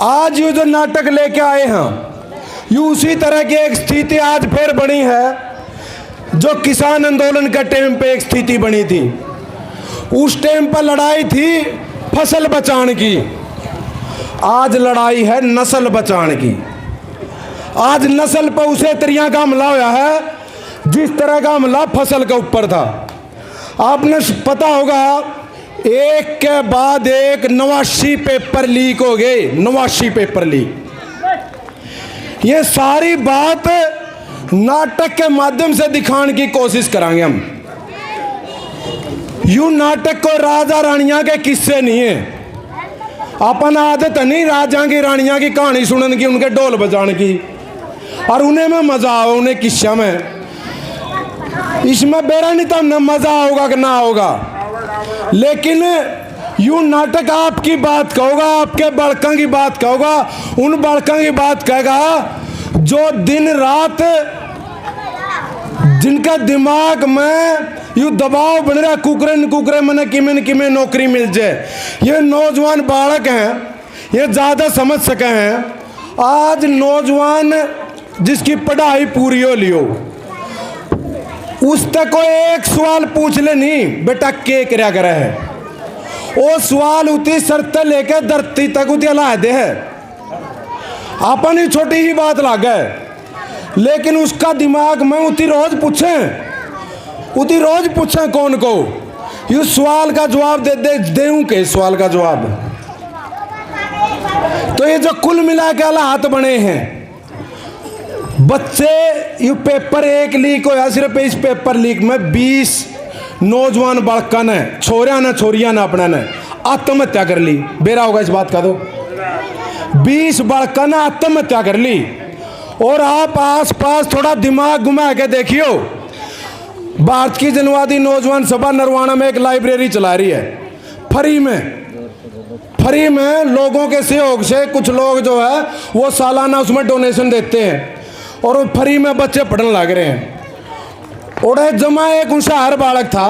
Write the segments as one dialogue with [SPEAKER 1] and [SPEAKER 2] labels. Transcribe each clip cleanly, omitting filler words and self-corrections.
[SPEAKER 1] आज ये जो नाटक लेके आए हैं, ये उसी तरह की एक स्थिति आज फिर बनी है जो किसान आंदोलन के टाइम पे एक स्थिति बनी थी। उस टाइम पर लड़ाई थी फसल बचाने की, आज लड़ाई है नस्ल बचाने की। आज नस्ल पर उसे तरह का हमला हुआ है जिस तरह का हमला फसल के ऊपर था। आपने पता होगा एक के बाद एक 89 पेपर लीक हो गए, 89 पेपर लीक। ये सारी बात नाटक के माध्यम से दिखाने की कोशिश करेंगे हम। यूं नाटक को राजा रानियां के किस्से नहीं है, अपन आदत नहीं राजा की रानियां की कहानी सुनने की, उनके ढोल बजाने की और उन्हें में मजा आओ, उन्हें किस्सा में। इसमें बेरा नहीं तो न मजा होगा कि ना होगा, लेकिन यूं नाटक आपकी बात कहोगा, आपके बड़का की बात कहोगा, उन बड़का की बात कहेगा जो दिन रात जिनका दिमाग में यूं दबाव बन रहा कुकरे मैंने किमें नौकरी मिल जाए। ये नौजवान बालक हैं, ये ज़्यादा समझ सके हैं। आज नौजवान जिसकी पढ़ाई पूरी हो लियो, उस तक को एक सवाल पूछ ले नहीं बेटा के क्या करे है, वो सवाल उतनी शर्त लेके धरती तक उतनी ला दे है। अपन ही छोटी ही बात लाग है, लेकिन उसका दिमाग में उतनी रोज पूछे कौन को ये सवाल का जवाब देऊं के सवाल का जवाब। तो ये जो कुल मिला के हालात बने हैं, बच्चे ये पेपर एक लीक होया, सिर्फ इस पेपर लीक में 20 नौजवान बालका ने, छोरिया ने अपने ने आत्महत्या कर ली। बेरा होगा इस बात का, तो 20 बालका ने आत्महत्या कर ली। और आप आस पास थोड़ा दिमाग घुमा के देखियो, भारत की जनवादी नौजवान सभा नरवाना में एक लाइब्रेरी चला रही है फ्री में लोगों के सहयोग से। कुछ लोग जो है वो सालाना उसमें डोनेशन देते हैं और वो फ्री में बच्चे पढ़ने लग रहे हैं। और जमा एक होशियार बालक था,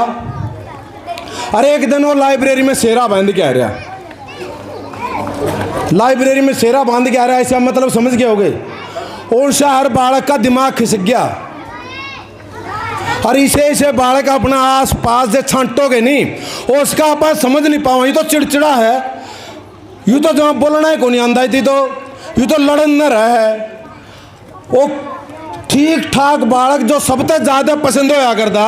[SPEAKER 1] अरे एक दिन वो लाइब्रेरी में सेरा बांध के आ रहा, लाइब्रेरी में सेरा बांध के आ रहा, ऐसा मतलब समझ गए होगे। होशियार बालक का दिमाग खिसक गया और इसे बालक अपना आस पास से छांटोगे नहीं, उसका आप समझ नहीं पाओ। ये तो चिड़चिड़ा है, यूँ तो जहाँ बोलना है को नहीं आंदा थी, तो यूँ तो लड़न न रहा है। वो ठीक ठाक बालक जो सबसे ज्यादा पसंद होया करता,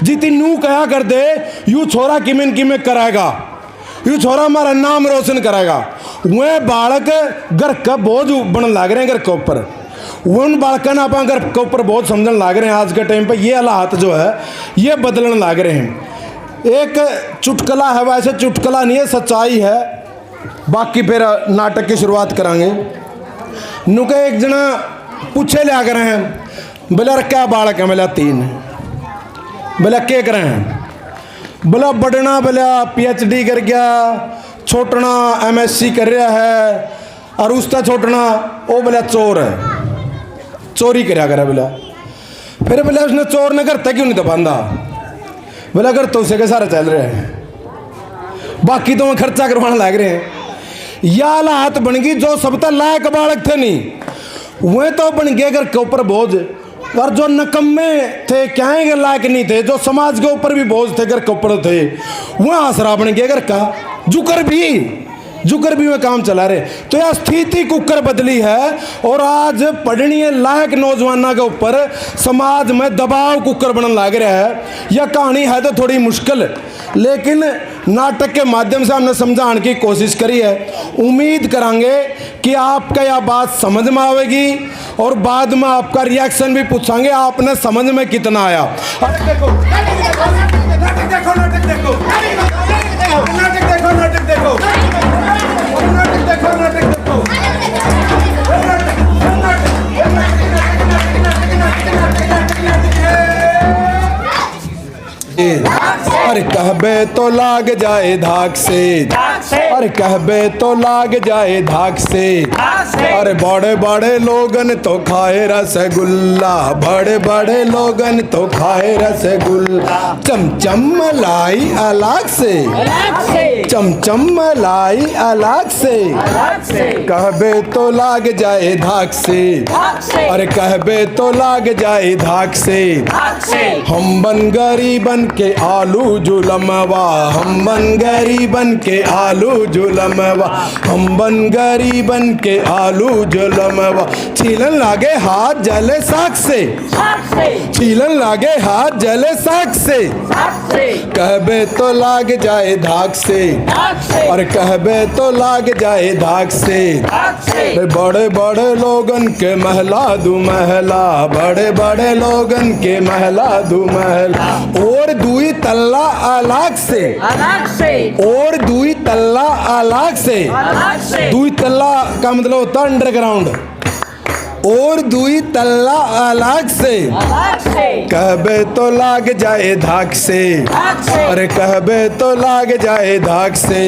[SPEAKER 1] जितनी नू कहा कर दे यू छोरा किमें कराएगा, यू छोरा हमारा नाम रोशन कराएगा, वह बालक घर का बोझ बन लग रहे हैं घर के ऊपर। उन बालक ने अपन घर के ऊपर बहुत समझने लग रहे हैं। आज के टाइम पे ये हालात जो है ये बदलने लग रहे हैं। एक चुटकुला है, वैसे चुटकुला नहीं है, सच्चाई है। बाकी फिर नाटक की शुरुआत करेंगे। नुके एक जना पूछे लिया कर हैं, बोला क्या बालक है, बोला 3। बोला क्या कर रहे हैं, बोला बड़ना बोला PhD कर गया, छोटना MSc कर रहा है, और उसका छोटना वो बोला चोर है, चोरी कराया करा। बोला फिर बोला उसने चोर ने करता क्यों नहीं दबांदा, बोला कर तो उसे के सारे चल रहे हैं, बाकी तो मैं खर्चा करवाने लग रहे हैं। या हालात बन गई, जो सब तक लायक बालक थे नहीं वह तो बन गए घर के ऊपर बोझ, और जो नकम्मे थे क्या लायक नहीं थे, जो समाज के ऊपर भी बोझ थे घर के ऊपर थे, वह आसरा बन गया घर का। जुकर भी में काम चला रहे। तो यह स्थिति कुकर बदली है, और आज पढ़ने लायक नौजवानों के ऊपर समाज में दबाव कुकर बनने लग रहा है। यह कहानी है तो थोड़ी मुश्किल, लेकिन नाटक के माध्यम से हमने समझाने की कोशिश करी है। उम्मीद करेंगे कि आपका यह बात समझ में आएगी, और बाद में आपका रिएक्शन भी पूछेंगे आपने समझ में कितना आया। देखो अरे कहबे तो लाग जाए धाक से, अरे कहबे तो लाग जाए धाक से। अरे बड़े बड़े लोगन तो खाए रसगुल्ला, बड़े बड़े लोगन तो खाए रसगुल्ला। चमचम मलाई अलग से, चमचम मलाई अलग से, कहबे तो लाग जाए धाक से। अरे कहबे तो लाग जाए धाक से। हम बन गरीबन के आलू जुलमवा, हम बन गरीबन के आलू जुलमवा, हम बन गरीबन के आलू जुलमवा। छीलन लागे हाथ जले साग से, छीलन लागे हाथ जले साग से, कहबे तो लाग जाए धाक से। और कहबे तो लाग जाए धाक से। बड़े बड़े लोगन के महला दू महला, बड़े बड़े लोगन के महला दू महला। और दुई तल्ला अलग से, और दुई तल्ला अलग से, दुई तल्ला का मतलब होता है अंडरग्राउंड। और दुई तल्ला अलग से, कहबे तो लाग जाए धाक से। अरे कहबे तो लाग जाए धाक से।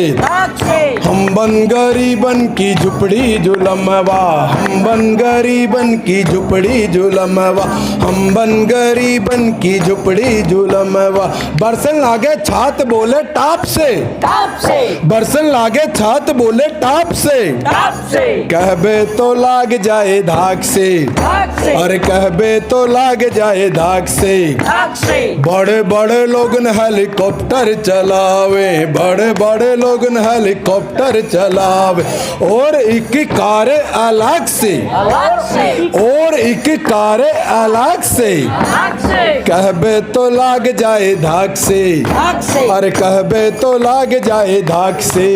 [SPEAKER 1] हम बन गरीबन की झुपड़ी जुलमवा, हम बन गरीबन की झुपड़ी जुलमवा, हम बन गरीबन की झुपड़ी जुलमवा। बरसन लागे छात बोले टाप से, बरसन लागे छात बोले टाप से, कहबे तो लाग जाए धाक से। अरे कहबे तो लाग जाए धाक से। बड़े बड़े लोगन हेलीकॉप्टर चलावे, बड़े बड़े लोगन हेलीकॉप्टर चलावे। और एक कार अलग से, और एक कार अलग से, कहबे तो लाग जाए धाक से। अरे कहबे तो लाग जाए धाक से।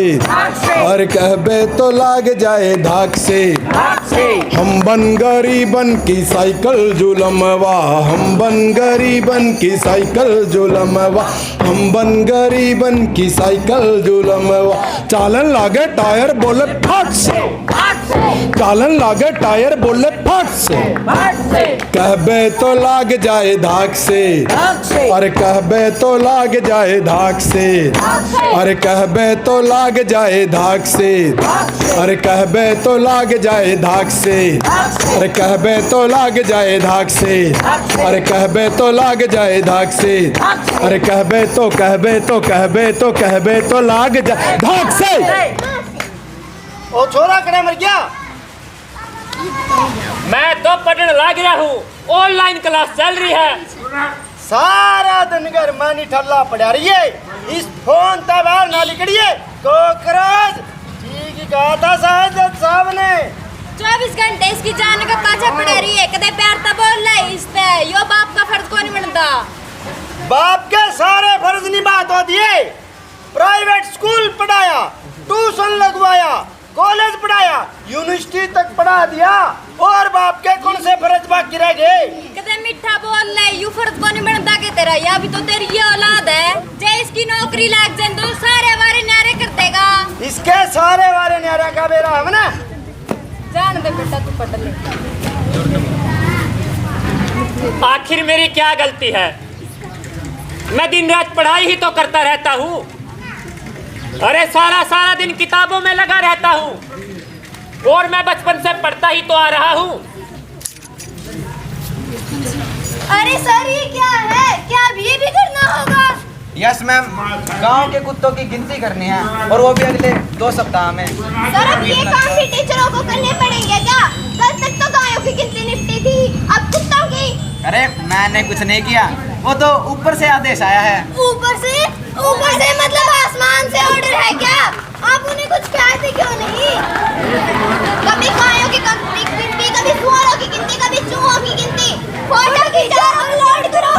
[SPEAKER 1] अरे कहबे तो लाग जाए धाक से। हम बन गरीबन की साइकिल जुलमवा, हम बन गरीबन की साइकिल जुलमवा, हम बन गरीबन की साइकिल जुलमवा। चालन लागे टायर बोले फट से, चालन लागे टायर बोले फट से, कहबे तो लाग जाए धाक से। अरे कहबे तो लाग जाए धाक से। अरे कहबे तो लाग जाए धाक से। अरे कहबे तो लाग जाए धाक से। अरे कहबे तो लाग जाए धाक से। अरे कहबे तो लाग जाए धाक से। अरे कहबे तो कहबे तो कहबे तो कहबे तो लाग जाए धाक से।
[SPEAKER 2] ओ छोरा कड़े मर गया।
[SPEAKER 3] मैं तो पढ़ने लग रहा हूँ, ऑनलाइन क्लास चल रही है।
[SPEAKER 2] सारा दिन घर मानी ठल्ला पड़ा रही है, इस फोन तक बाहर ना निकलिए। कोकराज ठीक ही कहा था साहब साहब ने।
[SPEAKER 4] 24 घंटे इसकी जान का पाछा पड़ा रही है, कदे प्यार ता बोल रहा है इस पे। यो बाप का फर्ज कौन बनता?
[SPEAKER 2] बाप के सारे फर्ज निभा तो दिए। प्राइवेट स्कूल पढ़ाया, ट्यूशन लगवाया, कॉलेज पढ़ाया, यूनिवर्सिटी तक पढ़ा दिया। और बाप के कौन से फर्ज बाकी रह गए?
[SPEAKER 4] कदे मीठा बोल रहा है, यू फर्ज कौन बनता के तेरा? या भी तो तेरी ये औलाद है। जे इसकी नौकरी लग जाए तो सारे वारे न्यारे कर देगा।
[SPEAKER 2] इसके सारे वारे न्यारा का बेरा है ना।
[SPEAKER 4] जान दे बेटा, तू पढ़ ले।
[SPEAKER 3] आखिर मेरी क्या गलती है? मैं दिन रात पढ़ाई ही तो करता रहता हूँ। अरे सारा सारा दिन किताबों में लगा रहता हूँ और मैं बचपन से पढ़ता ही तो आ रहा हूँ।
[SPEAKER 4] अरे सर ये क्या है? क्या अब ये भी करना होगा?
[SPEAKER 5] यस मैम, गांव के कुत्तों की गिनती करनी है और वो भी अगले 2 सप्ताह में।
[SPEAKER 4] सर अब ये काम भी टीचरों को करने पड़ेंगे क्या? कल तक तो गायों की गिनती निपटी थी, अब कुत्तों की।
[SPEAKER 5] अरे मैंने कुछ नहीं किया, वो तो ऊपर से आदेश आया है।
[SPEAKER 4] ऊपर से? ऊपर से मतलब आसमान से ऑर्डर है क्या? आप उन्हें कुछ कहते क्यों नहीं? कभी गायों की गिनती, कभी सुअरों की गिनती, कभी चूहों की गिनती। फोटो खींचो और अपलोड करो।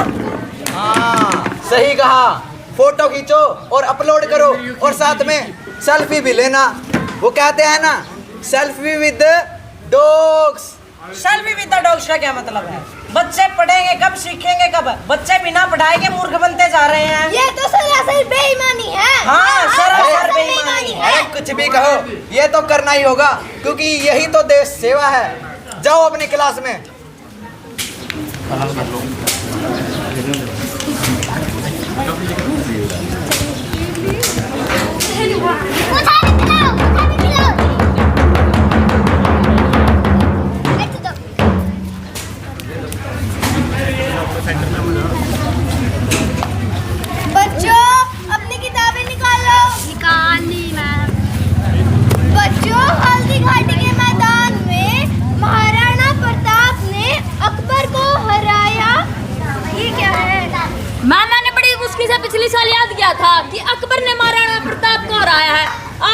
[SPEAKER 5] हाँ सही कहा, फोटो खींचो और अपलोड करो और साथ में सेल्फी भी लेना। वो कहते हैं ना, selfie with dogs.
[SPEAKER 6] Selfie with dogs का क्या मतलब है? बच्चे पढ़ेंगे कब, सीखेंगे कब? बच्चे बिना पढ़ाई के मूर्ख बनते जा रहे हैं।
[SPEAKER 4] ये तो सरासर बेईमानी है।
[SPEAKER 6] हाँ सरासर बेईमानी है।
[SPEAKER 5] अरे कुछ भी कहो, ये तो करना ही होगा क्योंकि यही तो देश सेवा है। जाओ अपनी क्लास में।
[SPEAKER 4] मुझे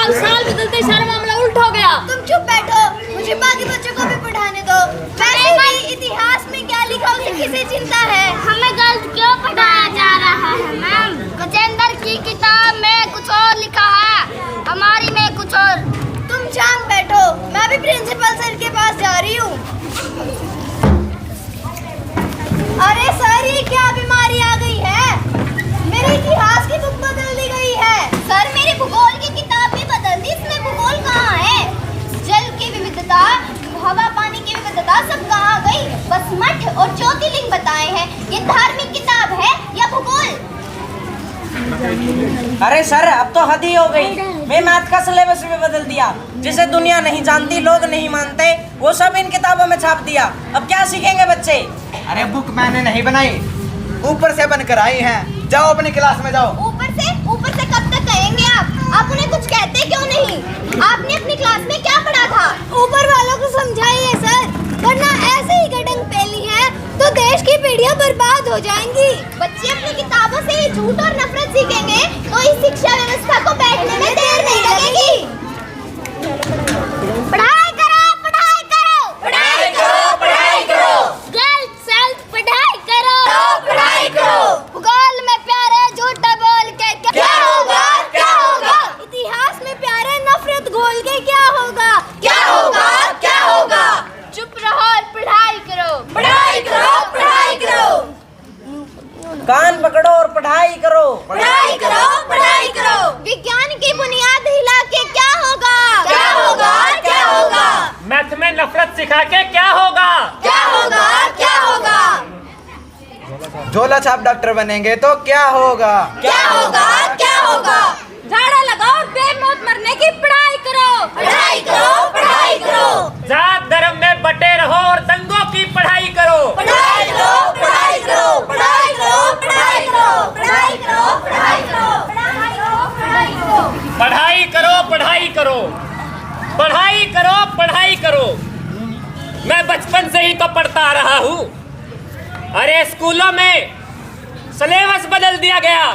[SPEAKER 4] अब साल बदलते सारा मामला उल्टा हो गया। तुम चुप बैठो, मुझे बाकी बच्चों को भी पढ़ाने दो। वैसे भी इतिहास में क्या लिखा उसे किसे चिंता है? हमें गलत क्यों पढ़ाया जा रहा है मैम? गजेंद्र की किताब में कुछ और लिखा है, हमारी में कुछ और। तुम शांत बैठो, मैं भी प्रिंसिपल सर के पास जा रही हूँ। अरे सर, ये क्या बीमारी आ गई है? मेरे इतिहास की बुक बदल दी गई है। सर, मेरी भूगोल की किताब भी बदल दी, इसमें भूगोल कहाँ है? जल की विविधता, हवा पानी की विविधता सब कहाँ गई? बस मठ और ज्योतिर्लिंग बताए हैं। ये धार्मिक किताब है या भूगोल?
[SPEAKER 6] अरे सर, अब तो हद ही हो गई। मैं मैथ का सिलेबस भी बदल दिया। जिसे दुनिया नहीं जानती, लोग नहीं मानते, वो सब इन किताबों में छाप दिया। अब क्या सीखेंगे बच्चे?
[SPEAKER 5] अरे बुक मैंने नहीं बनाई, ऊपर से बनकर आई हैं। जाओ अपनी क्लास में जाओ।
[SPEAKER 4] ऊपर से कब तक कहेंगे आप उन्हें कुछ कहते क्यों नहीं? आपने अपनी क्लास में क्या पढ़ा था? ऊपर वालों को समझाइए सर, वरना ऐसे ही गडंग फैली है तो देश की पीढ़ियां बर्बाद हो जाएंगी। बच्चे अपनी किताबों से ही झूठ और नफरत सीखेंगे तो इस शिक्षा व्यवस्था को बैठने में देर नहीं लगेगी। पढ़ाई करो, पढ़ाई करो, पढ़ाई करो, पढ़ाई करो। गर्ल्स सेल्फ पढ़ाई करो, पढ़ाई करो। भूगोल में प्यारे झूठ बोल के क्या होगा, क्या होगा? इतिहास में प्यारे नफरत घोल के क्या होगा, क्या होगा, क्या होगा? चुप रहो और पढ़ाई करो, पढ़ाई करो, पढ़ाई करो।
[SPEAKER 6] कान पकड़ो और पढ़ाई करो,
[SPEAKER 4] पढ़ाई करो, पढ़ाई करो। विज्ञान की बुनियाद हिला के क्या होगा, क्या होगा, क्या होगा?
[SPEAKER 3] मैथ में नफरत सिखा के क्या होगा,
[SPEAKER 4] क्या होगा, क्या होगा?
[SPEAKER 5] झोला छाप डॉक्टर बनेंगे तो क्या होगा,
[SPEAKER 4] क्या होगा, क्या होगा? झाड़ा लगाओ और बेमौत मरने की पढ़ाई करो, पढ़ाई करो, पढ़ाई करो।
[SPEAKER 3] जात धर्म में बटे रहो और दंगों की पढ़ाई करो,
[SPEAKER 4] पढ़ाई करो, पढ़ाई करो, पढ़ाई करो, पढ़ाई करो, पढ़ाई करो, पढ़ाई करो, पढ़ाई करो, पढ़ाई करो।
[SPEAKER 3] पढ़ाई करो, पढ़ाई करो, पढ़ाई करो, पढ़ाई करो। मैं बचपन से ही तो पढ़ता आ रहा हूँ। अरे स्कूलों में सिलेबस बदल दिया गया,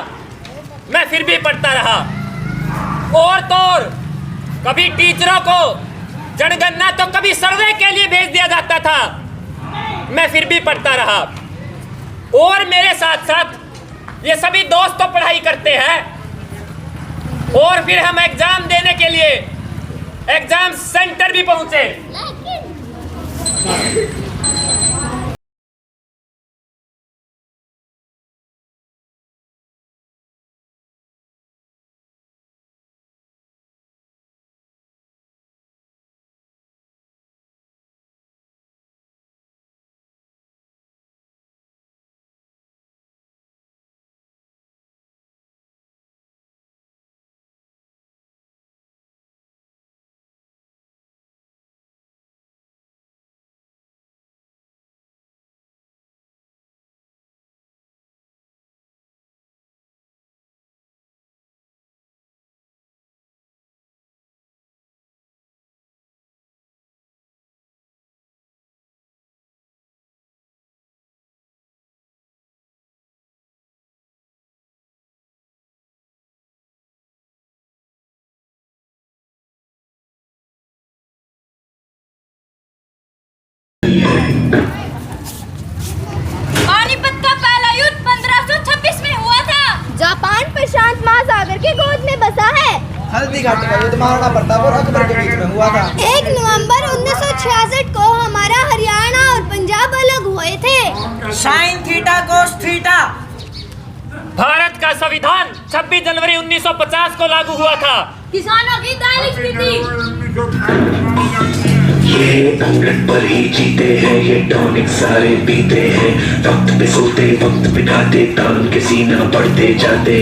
[SPEAKER 3] मैं फिर भी पढ़ता रहा। और तो और कभी टीचरों को जनगणना तो कभी सर्वे के लिए भेज दिया जाता था, मैं फिर भी पढ़ता रहा। और मेरे साथ साथ ये सभी दोस्त तो पढ़ाई करते हैं और फिर हम एग्जाम देने के लिए एग्जाम सेंटर भी पहुंचे।
[SPEAKER 4] पानीपत का पहला युद्ध 1526 में हुआ था। जापान प्रशांत महासागर के गोद में बसा है।
[SPEAKER 5] हल्दी घाटी का युद्ध महाराणा प्रताप और अकबर के बीच में हुआ था।
[SPEAKER 4] 1 नवंबर 1966 को हमारा हरियाणा और पंजाब अलग हुए थे।
[SPEAKER 6] Sine theta cos theta.
[SPEAKER 3] Bharat का संविधान 26 जनवरी 1950 को लागू हुआ था।
[SPEAKER 4] किसानों की दैनिक स्थिति।
[SPEAKER 7] ये अंगन पर ही जीते हैं, ये टॉनिक सारे पीते हैं। वक्त पे सोते, वक्त पे खाते, तान के सीना बढ़ते जाते।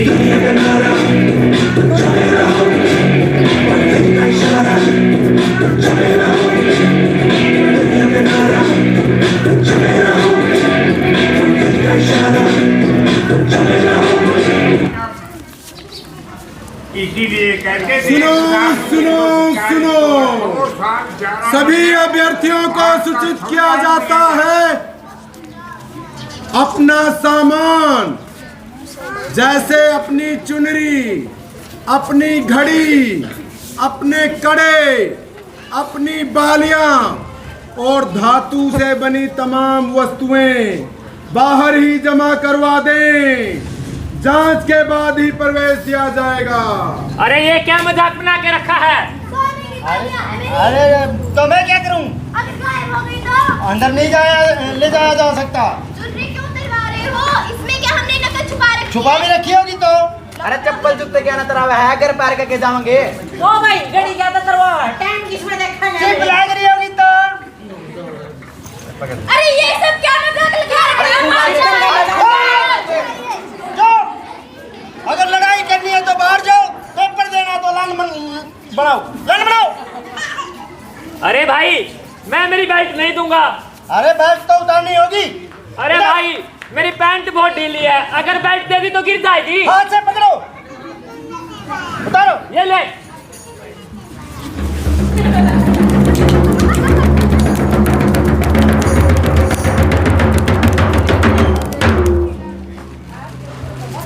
[SPEAKER 8] इसीलिए करके
[SPEAKER 1] सुनो सुनो सुनो, सभी अभ्यर्थियों को सूचित किया जाता है अपना सामान जैसे अपनी चुनरी, अपनी घड़ी, अपने कड़े, अपनी बालियां और धातु से बनी तमाम वस्तुएं बाहर ही जमा करवा दें। जांच के बाद ही प्रवेश दिया जाएगा।
[SPEAKER 3] अरे ये क्या मजाक बना के रखा है?
[SPEAKER 2] अरे तो मैं क्या करूं?
[SPEAKER 4] अगर गायब हो गई तो
[SPEAKER 2] अंदर नहीं ले जाया जा सकता।
[SPEAKER 4] चुनरी क्यों दिलवा रहे हो? इसमें क्या हमने नकल छुपा रखी
[SPEAKER 2] छुपा भी रखी होगी तो।
[SPEAKER 5] अरे चप्पल जूते क्या ना तरह है, घर पैर करके जाओगे।
[SPEAKER 6] ओ भाई गड़ी क्या था वो टाइम किसमें देखा
[SPEAKER 2] चिप लाग रही होगी तो।
[SPEAKER 4] अरे ये सब क्या मजाक लगा रहे हो?
[SPEAKER 2] जो अगर लड़ाई करनी है तो बाहर जाओ, पेपर देना तो लाइन बनाओ, लाइन बनाओ।
[SPEAKER 3] अरे भाई मैं मेरी बेल्ट नहीं दूंगा।
[SPEAKER 2] अरे बेल्ट तो उतारनी होगी।
[SPEAKER 3] अरे भाई मेरी पैंट बहुत ढीली है, अगर बेल्ट दे दी तो गिर जाएगी।
[SPEAKER 2] हाथ से पकड़ो, उतारो।
[SPEAKER 3] ये ले।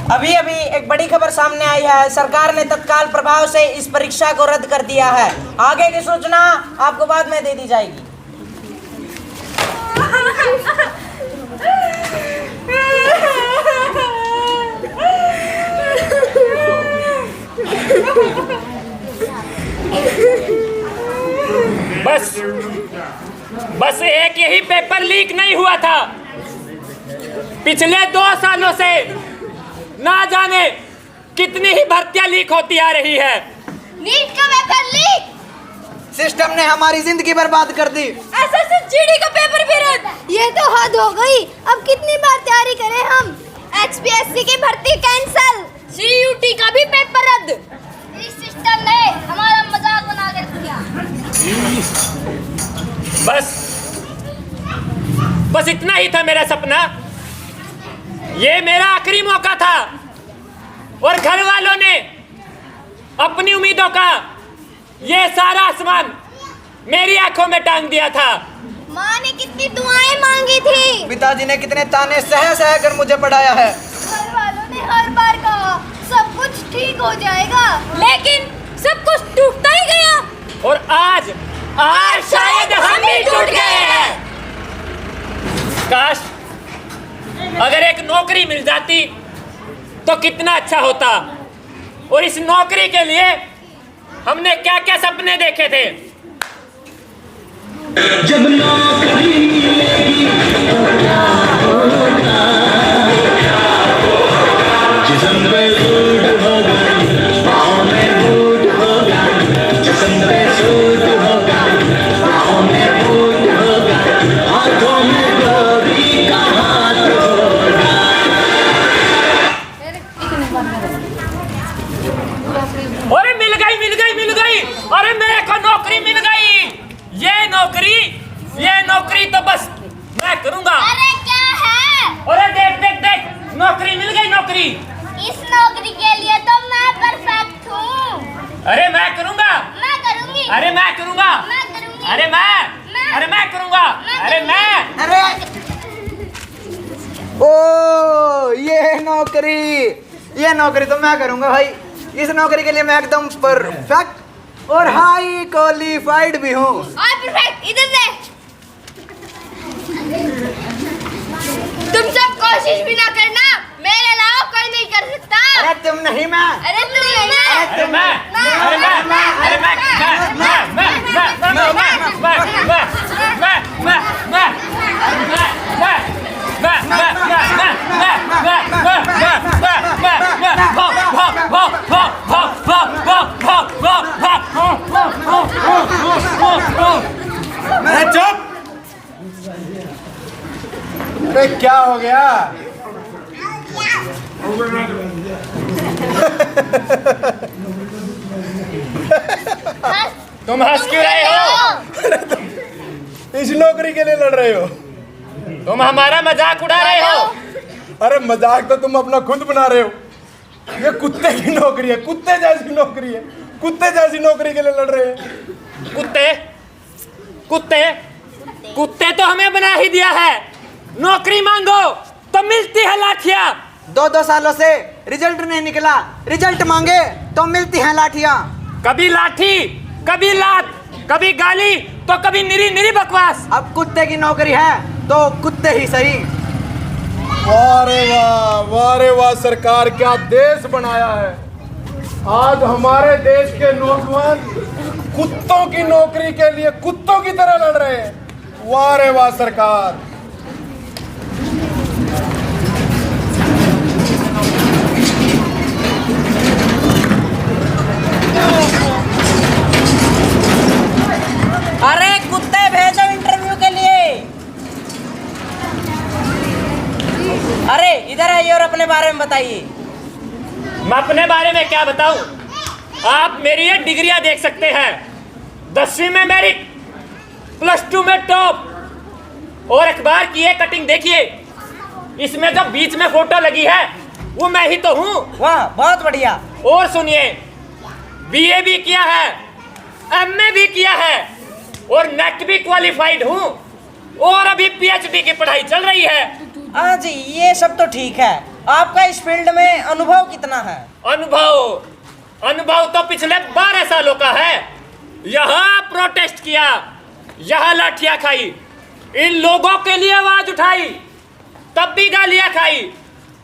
[SPEAKER 6] अभी अभी एक बड़ी खबर सामने आई है। सरकार ने तत्काल प्रभाव से इस परीक्षा को रद्द कर दिया है। आगे की सूचना आपको बाद में दे दी जाएगी।
[SPEAKER 3] बस एक यही पेपर लीक नहीं हुआ था, पिछले 2 सालों से ना जाने कितनी ही भर्तियां लीक होती आ रही है।
[SPEAKER 4] नीट का पेपर लीक,
[SPEAKER 5] सिस्टम ने हमारी जिंदगी बर्बाद कर दी।
[SPEAKER 4] एसएसजीडी का पेपर भी रद्द। ये तो हद हो गई। अब कितनी बार तैयारी करें हम? एचपीएससी की भर्ती कैंसल, सीयूटी का भी पेपर रद्द। इस सिस्टम ने हमारा मजाक बना के रख दिया।
[SPEAKER 3] बस इतना ही था मेरा सपना। ये मेरा आखिरी मौका था और घर वालों ने अपनी उम्मीदों का ये सारा आसमान मेरी आंखों में टांग दिया था।
[SPEAKER 4] माँ ने कितनी दुआएं मांगी थी,
[SPEAKER 5] पिताजी ने कितने ताने सह सह कर मुझे पढ़ाया है।
[SPEAKER 4] घर वालों ने हर बार कहा सब कुछ ठीक हो जाएगा, लेकिन सब कुछ टूटता ही गया।
[SPEAKER 3] और आज शायद हम ही टूट गए हैं। काश अगर एक नौकरी मिल जाती तो कितना अच्छा होता। और इस नौकरी के लिए हमने क्या क्या सपने देखे थे।
[SPEAKER 7] जब नौकरी मिलेगी तो क्या होगा, जिस्म पे सूट होगा, पाँव में बूट होगा, जिस्म पे सूट होगा, पाँव में बूट होगा, हाथों में गोरी का हाथ होगा।
[SPEAKER 3] अरे मिल गई। अरे मेरे को नौकरी मिल गई। ये नौकरी तो बस मैं करूंगा।
[SPEAKER 4] अरे क्या है?
[SPEAKER 3] अरे देख नौकरी मिल गई। नौकरी,
[SPEAKER 4] इस नौकरी के लिए तो मैं परफेक्ट हूँ।
[SPEAKER 3] अरे मैं करूंगा।
[SPEAKER 4] मैं करूंगी।
[SPEAKER 3] अरे मैं करूंगा।
[SPEAKER 4] मैं करूंगी।
[SPEAKER 3] अरे मैं करूंगा। अरे मैं।
[SPEAKER 5] अरे ओ ये नौकरी तो मैं करूंगा भाई। इस नौकरी के लिए मैं एकदम परफेक्ट और हाई क्वालिफाइड भी हूँ।
[SPEAKER 4] और परफेक्ट इधर से। तुम सब कोशिश भी ना करना, मेरे अलावा कोई नहीं कर सकता।
[SPEAKER 5] अरे तुम नहीं मैं।
[SPEAKER 4] अरे तुम नहीं मैं।
[SPEAKER 3] अरे मैं।
[SPEAKER 1] चुप। अरे क्या हो गया?
[SPEAKER 3] तुम हंस क्यों रहे हो?
[SPEAKER 1] इस नौकरी के लिए लड़ रहे हो?
[SPEAKER 3] तुम हमारा मजाक उड़ा रहे हो।
[SPEAKER 1] अरे मजाक तो तुम अपना खुद बना रहे हो। ये कुत्ते की नौकरी है, कुत्ते जैसी नौकरी है। कुत्ते जैसी नौकरी के लिए लड़ रहे हैं।
[SPEAKER 3] कुत्ते तो हमें बना ही दिया है। नौकरी मांगो तो मिलती है लाठियां।
[SPEAKER 5] 2 सालों से रिजल्ट नहीं निकला, रिजल्ट मांगे तो मिलती हैं लाठियां।
[SPEAKER 3] कभी लाठी, कभी लात, कभी गाली, तो कभी निरी निरी बकवास।
[SPEAKER 5] अब कुत्ते की नौकरी है तो कुत्ते ही सही।
[SPEAKER 1] वाह रे वाह, वाह रे वाह सरकार, क्या देश बनाया है। आज हमारे देश के नौजवान कुत्तों की नौकरी के लिए कुत्तों की तरह लड़ रहे हैं। वाह रे वाह सरकार।
[SPEAKER 6] अरे कुत्ते भेजो इंटरव्यू के लिए। अरे इधर आइए और अपने बारे में बताइए।
[SPEAKER 3] मैं अपने बारे में क्या बताऊं? आप मेरी ये डिग्रियां देख सकते हैं। 10वीं में मेरिट, +2 में टॉप, और अखबार की ये कटिंग देखिए। इसमें जो बीच में फोटो लगी है वो मैं ही तो हूँ।
[SPEAKER 6] वाह, बहुत बढ़िया।
[SPEAKER 3] और सुनिए, BA भी किया है, MA भी किया है, और नेट भी क्वालिफाइड हूँ, और अभी PhD की पढ़ाई चल रही है।
[SPEAKER 6] हाँ जी, ये सब तो ठीक है। आपका इस फील्ड में अनुभव कितना है?
[SPEAKER 3] अनुभव तो पिछले 12 सालों का है। यहाँ प्रोटेस्ट किया, यहाँ लाठियाँ खाई, इन लोगों के लिए आवाज उठाई, तब भी गालियाँ खाई।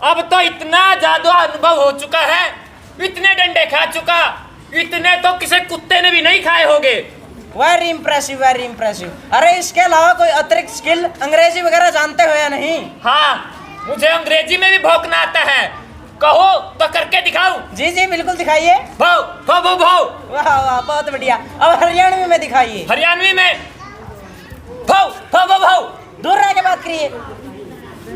[SPEAKER 3] अब तो इतना ज्यादा अनुभव हो चुका है, इतने डंडे खा चुका, इतने तो किसी कुत्ते ने भी नहीं खाए होंगे।
[SPEAKER 6] Very impressive, very impressive. अरे इसके अलावा कोई अतिरिक्त स्किल, अंग्रेजी वगैरह जानते हो या नहीं?
[SPEAKER 3] हाँ, मुझे अंग्रेजी में भी भौंकना आता है। कहो तो करके दिखाऊं?
[SPEAKER 6] जी जी बिल्कुल दिखाइए।
[SPEAKER 3] भाव भाव भाव भाव।
[SPEAKER 6] वाह वाह, बहुत बढ़िया। अब हरियाणवी में दिखाइए।
[SPEAKER 3] हरियाणवी में भाव भाव भाव भाव।
[SPEAKER 6] दूर रह के बात करिए।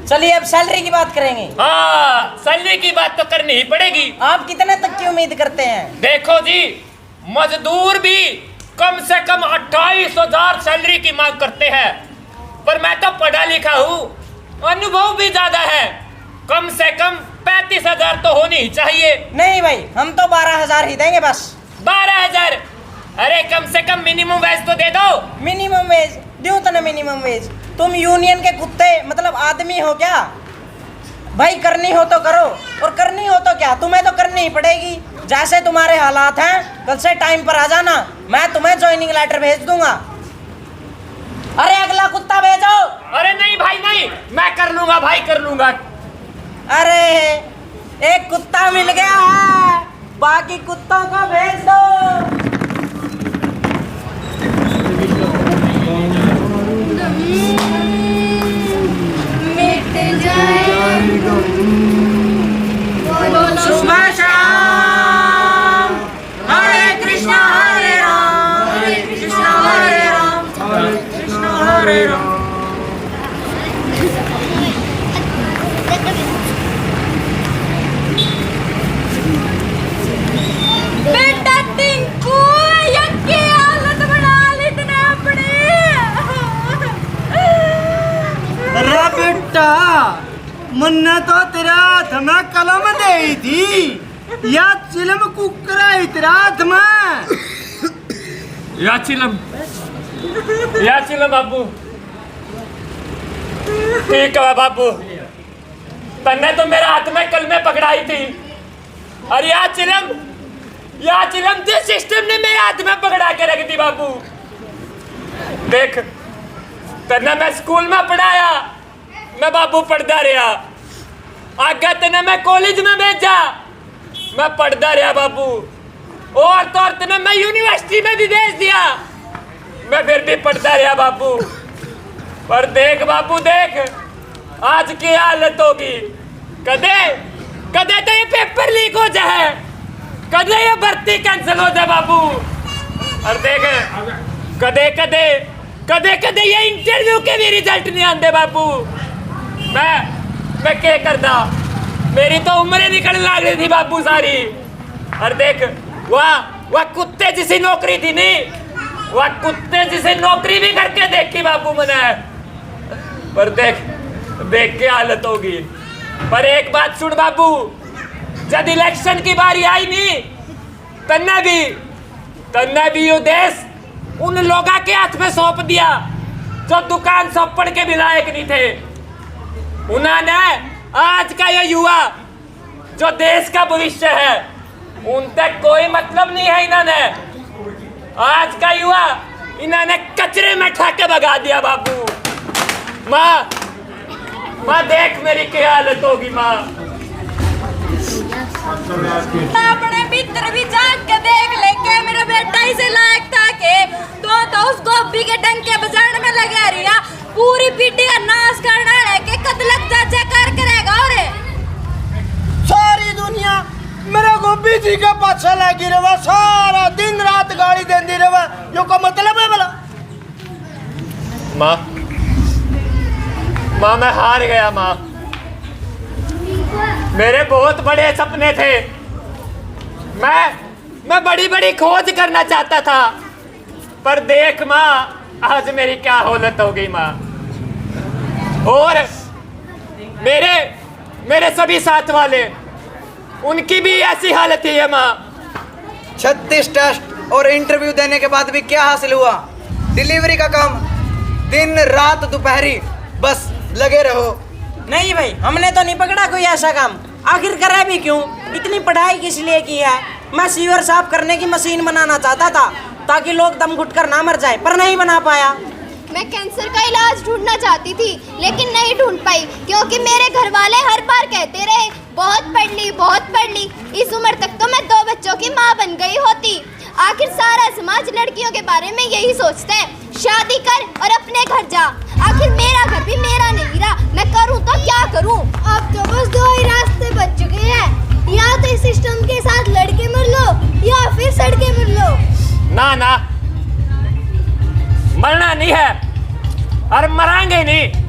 [SPEAKER 6] चलिए अब सैलरी की बात करेंगे।
[SPEAKER 3] हाँ, सैलरी की बात तो करनी ही पड़ेगी।
[SPEAKER 6] आप कितने तक की उम्मीद करते हैं?
[SPEAKER 3] देखो जी, मजदूर भी कम से कम 28,000 सैलरी की मांग करते हैं, पर मैं तो पढ़ा लिखा हूँ, अनुभव भी ज्यादा है, कम से कम 35,000 तो होनी ही चाहिए।
[SPEAKER 6] नहीं भाई, हम तो 12,000 ही देंगे बस।
[SPEAKER 3] 12,000? अरे कम से कम मिनिमम वेज तो दे दो।
[SPEAKER 6] मिनिमम वेज दूं तो ना मिनिमम वेज? तुम यूनियन के कुत्ते मतलब आदमी हो क्या? भाई करनी हो तो करो, और करनी हो तो क्या, तुम्हें तो करनी ही पड़ेगी। जैसे तुम्हारे हालात हैं, कल से टाइम पर आ जाना, मैं तुम्हें ज्वाइनिंग लेटर भेज दूंगा। अरे अगला कुत्ता भेजो।
[SPEAKER 3] अरे नहीं भाई नहीं, मैं कर लूंगा भाई, कर लूंगा।
[SPEAKER 6] अरे एक कुत्ता मिल गया है, बाकी कुत्तों को भेज दो।
[SPEAKER 4] मिट जाए
[SPEAKER 6] सुबह शाम हरे कृष्णा हरे राम, हरे कृष्णा हरे राम, हरे कृष्णा हरे राम।
[SPEAKER 4] बेटा टिंकू, यक्की हालत बना ली तूने अपनी।
[SPEAKER 2] अरे बेटा, मुन्ने तो तेरा हाथ में कलम दे थी, या चिलम कुकरा तेरा हाथ में।
[SPEAKER 3] या चिलम बाबू, ठीक है बाबू, तन्ने तो मेरे हाथ में कलमे पकड़ाई थी, और या चिलम जिस सिस्टम ने मेरे हाथ में पकड़ा के रख दी बाबू। देख, तन्ने मैं स्कूल में पढ़ाया, मैं बाबू पढ़ता रहा, आगे तने मैं कॉलेज में भेजा, मैं पढ़ता रहा बाबू, और तो और तने मैं यूनिवर्सिटी में भी भेज दिया, मैं फिर भी पढ़ता रहा बाबू। पर देख बाबू देख, आज की हालत होगी, कदे तो ये पेपर लीक हो जाए, कदे ये भर्ती कैंसिल हो जाए बाबू। और देख, कदे ये इंटरव्यू के भी रिजल्ट नहीं आते बाबू। मैं क्या करता, मेरी तो उम्र निकल लग रही थी बाबू सारी। और देख, वह कुत्ते जैसी नौकरी थी नहीं, वह कुत्ते जैसी नौकरी भी करके देखी बाबू मैंने, पर देख के हालत होगी। पर एक बात सुन बाबू, जब इलेक्शन की बारी आई नहीं, तन्ने भी ये देश उन लोगों के हाथ में सौंप दिया जो दुकान सौंपण के भी लायक नहीं थे। उन्होंने आज का ये युवा जो देश का भविष्य है, उन तक कोई मतलब नहीं है। इन्होंने आज का युवा इन्होंने कचरे में ठाके भगा दिया बाबू। माँ माँ देख मेरी क्या हालत होगी माँ।
[SPEAKER 4] अपने भीतर भी झांक के देख ले के मेरा बेटा इसे लायक था के तो उस गोभी के डंके बजाने में लगा रिया पूरी पीढ़ी का नाश करना है के कतलक चाचा कर करेगा। और
[SPEAKER 2] सारी दुनिया मेरे गोभी जी के पाछे लगी रहा, सारा दिन रात गाड़ी देती रहा, यो का मतलब है भला?
[SPEAKER 3] माँ माँ मैं हार गया माँ। मेरे बहुत बड़े सपने थे। मैं बड़ी बड़ी खोज करना चाहता था, पर देख माँ आज मेरी क्या हालत हो गई माँ। और मेरे सभी साथ वाले उनकी भी ऐसी हालत ही है माँ।
[SPEAKER 5] 36 टेस्ट और इंटरव्यू देने के बाद भी क्या हासिल हुआ? डिलीवरी का काम, दिन रात दोपहरी बस लगे रहो।
[SPEAKER 6] नहीं भाई, हमने तो नहीं पकड़ा कोई ऐसा काम। आखिर करे भी क्यों? इतनी पढ़ाई किस लिए की है? मैं सीवर साफ करने की मशीन बनाना चाहता था ताकि लोग दम घुटकर ना मर जाए, पर नहीं बना पाया।
[SPEAKER 4] मैं कैंसर का इलाज ढूंढना चाहती थी लेकिन नहीं ढूंढ पाई क्योंकि मेरे घर वाले हर बार कहते रहे बहुत पढ़ ली बहुत पढ़ ली। इस उम्र तक तो मैं 2 बच्चों की माँ बन गई होती। आखिर सारा समाज लड़कियों के बारे में यही सोचता है, शादी कर और अपने घर जा। आखिर मेरा घर भी मेरा नहीं रहा, मैं करूं तो क्या करूं? अब तो बस 2 ही रास्ते बच चुके हैं, या तो इस सिस्टम के साथ लड़के मर लो या फिर सड़के मर लो।
[SPEAKER 3] ना ना, मरना नहीं है और मरांगे नहीं।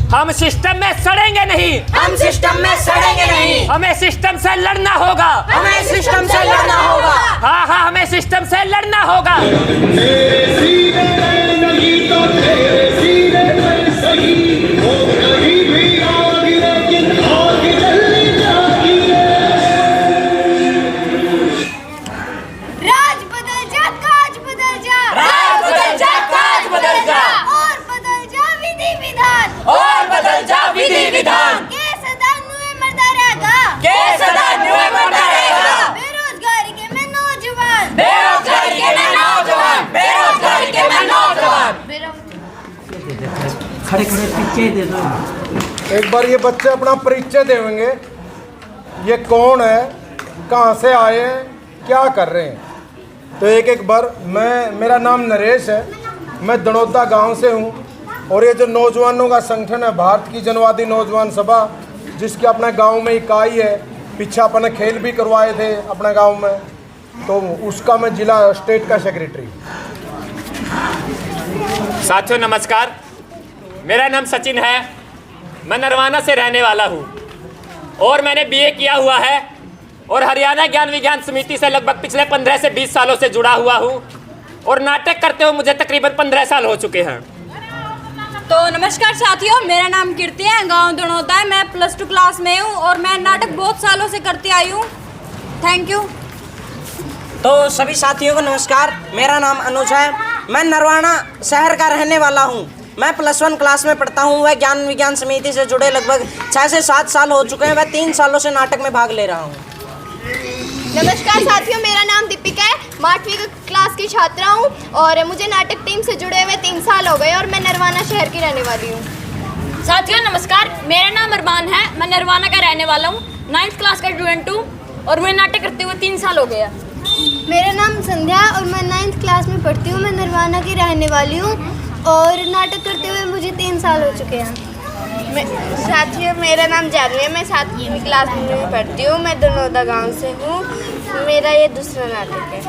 [SPEAKER 3] हम सिस्टम में सड़ेंगे नहीं।
[SPEAKER 6] हम सिस्टम में सड़ेंगे नहीं।
[SPEAKER 3] हमें सिस्टम से लड़ना होगा।
[SPEAKER 6] हमें सिस्टम से लड़ना होगा।
[SPEAKER 3] हाँ हाँ, हमें सिस्टम से लड़ना होगा।
[SPEAKER 7] तेरे सीने में नहीं तो तेरे सीने में सही वो कहीं भी आग लेकिन आग जलनी चाहिए।
[SPEAKER 4] राज बदल जा, काज बदल जा,
[SPEAKER 6] राज बदल जा, काज बदल जा,
[SPEAKER 4] और बदल जा विधि विधान,
[SPEAKER 6] और बदल जा विधि विधान।
[SPEAKER 4] के सदा नुए मरदा रहेगा,
[SPEAKER 6] के सदा नुए मरदा रहेगा।
[SPEAKER 4] बेरोजगारी के मैं नौजवान,
[SPEAKER 6] बेरोजगारी के मैं नौजवान, बेरोजगारी के मैं नौजवान।
[SPEAKER 1] एक बार ये बच्चे अपना परिचय देंगे, ये कौन है, कहाँ से आए हैं, क्या कर रहे हैं। तो एक बार मेरा नाम नरेश है, मैं दनौदा गांव से हूँ। और ये जो नौजवानों का संगठन है भारत की जनवादी नौजवान सभा, जिसकी अपने गांव में इकाई है, पीछे अपने खेल भी करवाए थे अपने गांव में, तो उसका मैं जिला स्टेट का सेक्रेटरी।
[SPEAKER 3] साथियों नमस्कार, मेरा नाम सचिन है। मैं नरवाना से रहने वाला हूँ और मैंने बीए किया हुआ है और हरियाणा ज्ञान विज्ञान समिति से लगभग पिछले 15 से 20 सालों से जुड़ा हुआ हूँ और नाटक करते हुए मुझे तकरीबन 15 साल हो चुके हैं।
[SPEAKER 9] तो नमस्कार साथियों, मेरा नाम कीर्ति है, गांव दनौदा है। मैं +2 क्लास में हूँ और मैं नाटक बहुत सालों से करती आई हूँ। Thank you.
[SPEAKER 6] तो सभी साथियों को नमस्कार, मेरा नाम अनुज है। मैं नरवाना शहर का रहने वाला हूँ। मैं +1 क्लास में पढ़ता हूँ। वह ज्ञान विज्ञान समिति से जुड़े लगभग 6 से 7 साल हो चुके हैं। वह 3 सालों से नाटक में भाग ले रहा हूँ।
[SPEAKER 4] नमस्कार साथियों, मेरा नाम दीपिका है, 8वीं क्लास की छात्रा हूँ और मुझे नाटक टीम से जुड़े हुए 3 साल हो गए और मैं नरवाना शहर की रहने वाली हूँ।
[SPEAKER 9] साथियों नमस्कार, मेरा नाम अरमान है, मैं नरवाना का रहने वाला हूँ, 9th क्लास का स्टूडेंट हूँ और मैं नाटक करते हुए 3 साल हो गया।
[SPEAKER 4] मेरा नाम संध्या और मैं 9th क्लास में पढ़ती हूँ। मैं नरवाना की रहने वाली हूँ और नाटक करते हुए मुझे 3 साल हो चुके हैं।
[SPEAKER 10] साथियों मेरा नाम जानवी है, मैं 7वीं क्लास में पढ़ती हूँ। मैं दनौदा गांव से हूँ। मेरा ये दूसरा नाटक है।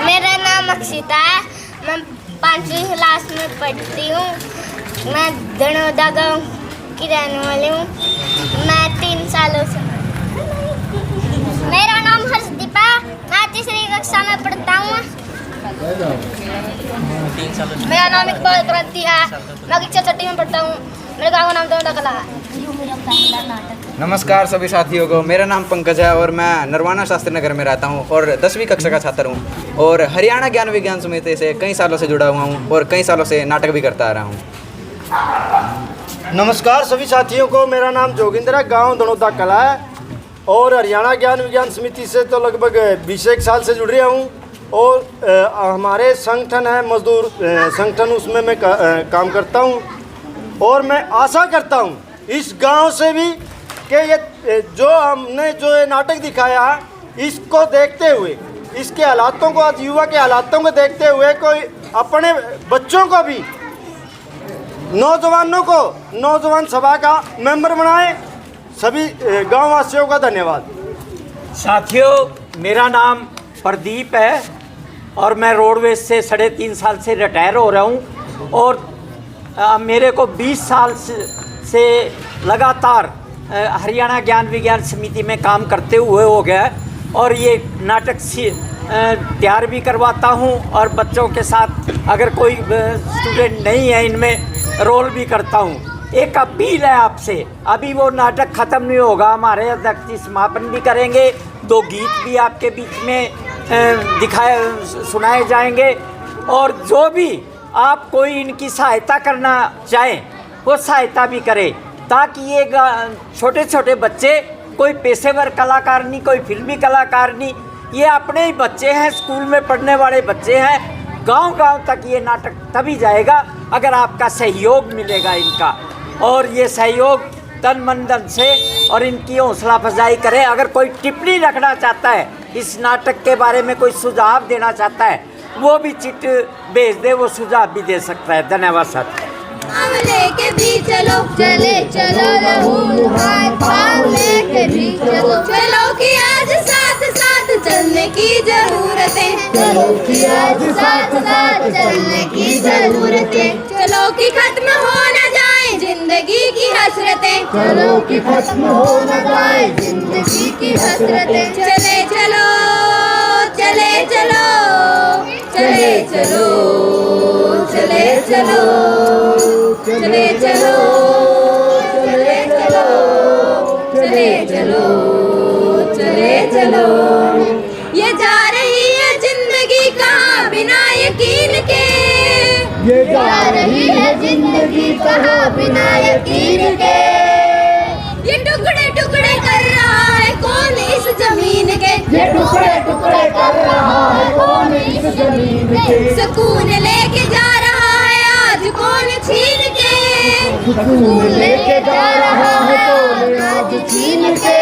[SPEAKER 4] मेरा नाम अक्षिता है, मैं 5वीं क्लास में पढ़ती हूँ। मैं दनौदा गांव की रहने वाली हूँ। मैं 3 सालों से। मेरा नाम हर्षदीपा है, मैं 3री कक्षा में पढ़ता हूँ। मेरा नाम इकबाल क्रांति है, मैं कक्षा 6 में पढ़ता हूँ। मेरे गाँव का नाम दनौदा कला है।
[SPEAKER 5] नमस्कार सभी साथियों को, मेरा नाम पंकज है और मैं नरवाना शास्त्री नगर में रहता हूँ और 10वीं कक्षा का छात्र हूँ और हरियाणा ज्ञान विज्ञान समिति से कई सालों से जुड़ा हुआ हूँ और कई सालों से नाटक भी करता आ रहा हूँ।
[SPEAKER 2] नमस्कार सभी साथियों को। मेरा नाम जोगिंदर है, गांव दनोदा कला है और हरियाणा ज्ञान विज्ञान समिति से तो लगभग 21 साल से जुड़ रहा हूँ। और हमारे संगठन है मजदूर संगठन, उसमें मैं काम करता हूँ। और मैं आशा करता हूँ इस गांव से भी कि ये जो हमने जो ये नाटक दिखाया है, इसको देखते हुए, इसके हालातों को, आज युवा के हालातों को देखते हुए कोई अपने बच्चों को भी, नौजवानों को नौजवान सभा का मेंबर बनाए। सभी गांव वासियों का धन्यवाद।
[SPEAKER 11] साथियों, मेरा नाम प्रदीप है और मैं रोडवेज से 3.5 साल से रिटायर हो रहा हूँ। और मेरे को 20 साल से लगातार हरियाणा ज्ञान विज्ञान समिति में काम करते हुए हो गया है। और ये नाटक तैयार भी करवाता हूँ और बच्चों के साथ अगर कोई स्टूडेंट नहीं है इनमें रोल भी करता हूँ। एक अपील है आपसे, अभी वो नाटक ख़त्म नहीं होगा, हमारे अध्यक्ष जी समापन भी करेंगे, 2 गीत भी आपके बीच में सुनाए जाएंगे। और जो भी आप कोई इनकी सहायता करना चाहें वो सहायता भी करें, ताकि ये छोटे छोटे बच्चे, कोई पेशेवर कलाकार नहीं, कोई फिल्मी कलाकार नहीं, ये अपने ही बच्चे हैं, स्कूल में पढ़ने वाले बच्चे हैं। गांव-गांव तक ये नाटक तभी जाएगा अगर आपका सहयोग मिलेगा इनका। और ये सहयोग तन मन धन से और इनकी हौसला अफजाई करें। अगर कोई टिप्पणी रखना चाहता है, इस नाटक के बारे में कोई सुझाव देना चाहता है, वो भी चिट भेज दे, वो सुझाव भी दे सकता है। धन्यवाद साथी।
[SPEAKER 4] लेके भी चलो, चले चलो रहूं हाथ लेके भी चलो, चलो कि आज साथ साथ चलने की जरूरत है, चलो कि आज साथ साथ चलने की जरूरत है, चलो कि खत्म हो न जाए जिंदगी की हसरतें, चलो कि खत्म हो न जाए जिंदगी की हसरतें, चले चलो चले चलो चले चलो चले चलो चले चलो चले चलो चले चलो चले चलो। ये जा रही है जिंदगी कहाँ बिना यकीन के, ये जा रही है जिंदगी कहाँ बिना यकीन के, ये टुकड़े टुकड़े कर रहा है कौन इस जमीन के, ये टुकड़े टुकड़े कर रहा है कौन इस जमीन के, सुकून लेके जा रहा है आज कौन छीन के, सुकून लेके जा रहा है कौन आज छीन के,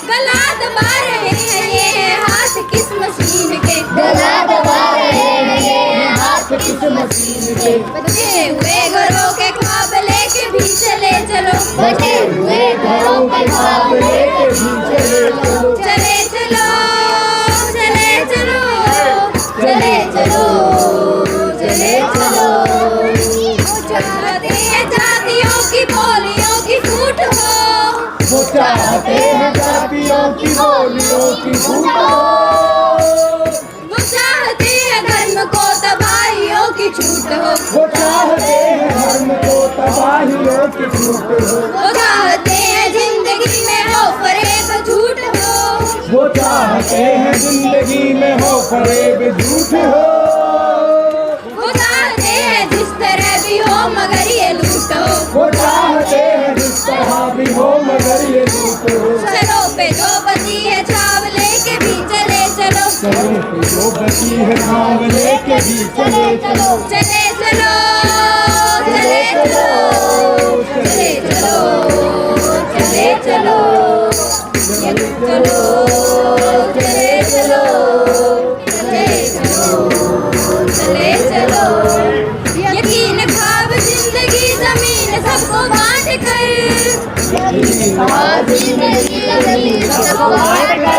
[SPEAKER 4] गला दबा रहे हैं ये हाथ किस मशीन के, गला दबा रहे हैं ये हाथ किस मशीन के, बचे हुए घरों के ख्वाब लेके भी चले चलो, बचे हुए घरों के ख्वाब लेके भी चले चलो, चले चलो चले चलो चले चलो चले चलो। वो चाहते हैं जातियों की बोलियों की फूट हो, वो चाहते हैं जातियों की बोलियों की फूट हो, वो चाहते हैं धर्म को तबाहियों की छूट हो, वो चाहते हैं धर्म को तबाहियों की छूट हो, वो चाहते हैं जिंदगी में हो फरेब झूठ हो, वो चाहते हैं जिंदगी में हो फरेब झूठ हो, वो चाहते हैं जिस तरह भी हो मगर ये लूट हो, वो चाहते हैं जिस तरह भी हो मगर ये लूट हो, सरों पे जो बची है छाव लेके भी चले चलो, सरों पे जो बची है छाव लेके भी चले चलो, चले चलो चले चलो चले चलो चले चलो चले चलो चले चलो चले चलो चले चलो। यकीन ख्वाब जिंदगी जमीन सबको बांट कर, यकीन ख्वाब जिंदगी जमीन सबको बांट कर,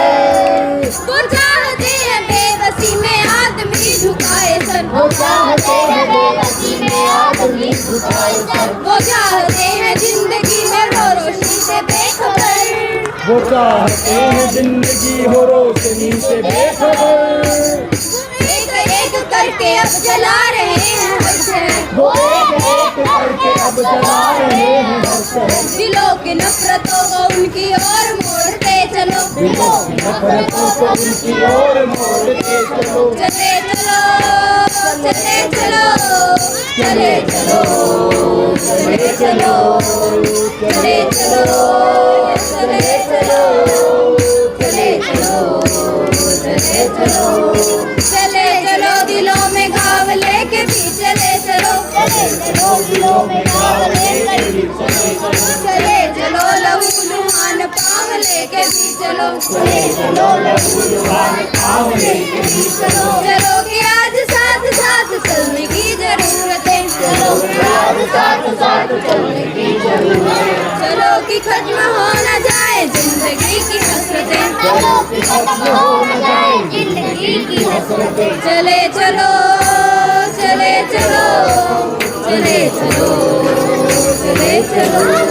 [SPEAKER 4] वो चाहते हैं बेबसी में आदमी झुकाए सर, वो चाहते हैं बेबसी में आदमी झुकाए सर, वो चाहते हैं जिंदगी में रोशनी से बेखबर, वो चाहते हैं जिंदगी हो रोशनी से बेखबर, एक एक करके अब जला रहे हैं हर शहर, वो एक एक करके अब जला रहे हैं हर शहर, दिलों की नफरतों को उनकी ओर मोड़ते चलो, दिलों की नफरतों को उनकी ओर मोड़ते चलो, चले चलो
[SPEAKER 9] चले चलो चले चलो चले चलो चले चलो चले चलो चले चलो चले चलो चले चलो दिलों में घाव लेके भी चले चलो दिलों में घाव लेके भी चले चलो लहू लुहान पाव लेके भी चलो लहू लुहान पाव लेके भी चलो कि आज साथ साथ चलने की जरूरत है चलो कि खत्म हो न जाए जिंदगी की हसरतें चले चलो चले चलो चले चलो चले चलो